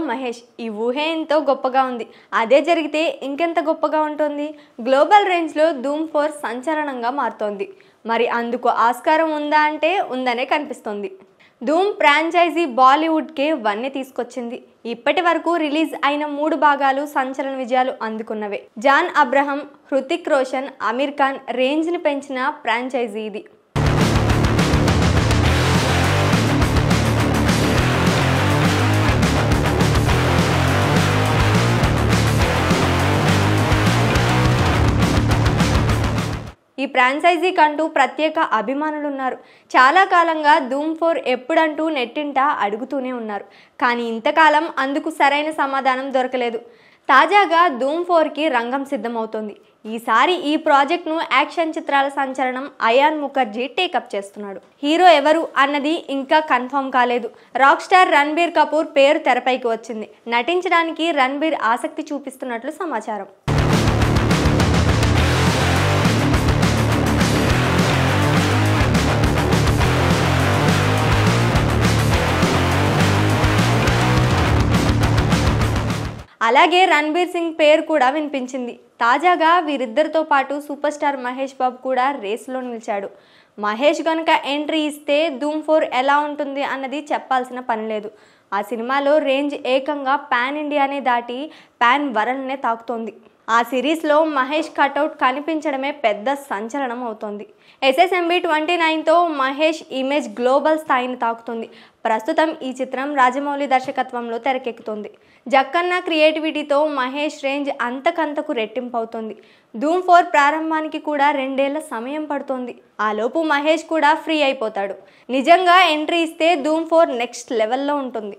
మహేష్. ఈ ఊహే ఎంతో గొప్పగా ఉంది. అదే జరిగితే ఇంకెంత గొప్పగా ఉంటుంది. గ్లోబల్ రేంజ్లో ధూమ్ 4 సంచలనంగా మారుతోంది. మరి అందుకు ఆస్కారం ఉందా అంటే ఉందనే కనిపిస్తోంది. ధూమ్ ఫ్రాంచైజీ బాలీవుడ్కే వన్నె తీసుకొచ్చింది. ఇప్పటి వరకు రిలీజ్ అయిన 3 భాగాలు సంచలన విజయాలు అందుకున్నవే. జాన్ అబ్రహం, హృతిక్ రోషన్, అమీర్ ఖాన్ రేంజ్ని పెంచిన ఫ్రాంచైజీ ఇది. ఈ ఫ్రాంచైజీకి అంటూ ప్రత్యేక అభిమానులున్నారు. చాలా కాలంగా ధూమ్ 4 ఎప్పుడంటూ నెట్టింట అడుగుతూనే ఉన్నారు. కానీ ఇంతకాలం అందుకు సరైన సమాధానం దొరకలేదు. తాజాగా ధూమ్ 4కి రంగం సిద్ధమవుతోంది. ఈసారి ఈ ప్రాజెక్ట్ను యాక్షన్ చిత్రాల సంచలనం అయాన్ ముఖర్జీ టేకప్ చేస్తున్నాడు. హీరో ఎవరు అన్నది ఇంకా కన్ఫర్మ్ కాలేదు. రాక్ స్టార్ రణబీర్ కపూర్ పేరు తెరపైకి వచ్చింది. నటించడానికి రణబీర్ ఆసక్తి చూపిస్తున్నట్లు సమాచారం. అలాగే రణబీర్ సింగ్ పేరు కూడా వినిపించింది. తాజాగా వీరిద్దరితో పాటు సూపర్ స్టార్ మహేష్ బాబు కూడా రేసులో నిలిచాడు. మహేష్ గనుక ఎంట్రీ ఇస్తే ధూమ్ 4 ఎలా ఉంటుంది అన్నది చెప్పాల్సిన పని లేదు. ఆ సినిమాలో రేంజ్ ఏకంగా పాన్ ఇండియానే దాటి పాన్ వరల్డ్నే తాకుతోంది. ఆ సిరీస్లో మహేష్ కటౌట్ కనిపించడమే పెద్ద సంచలనం అవుతోంది. SSMB 29తో మహేష్ ఇమేజ్ గ్లోబల్ స్థాయిని తాకుతుంది. ప్రస్తుతం ఈ చిత్రం రాజమౌళి దర్శకత్వంలో తెరకెక్కుతోంది. జక్కన్న క్రియేటివిటీతో మహేష్ రేంజ్ అంతకంతకు రెట్టింపవుతోంది. ధూమ్ 4 ప్రారంభానికి కూడా 2 ఏళ్ల సమయం పడుతోంది. ఆలోపు మహేష్ కూడా ఫ్రీ అయిపోతాడు. నిజంగా ఎంట్రీ ఇస్తే ధూమ్ 4 నెక్స్ట్ లెవెల్లో ఉంటుంది.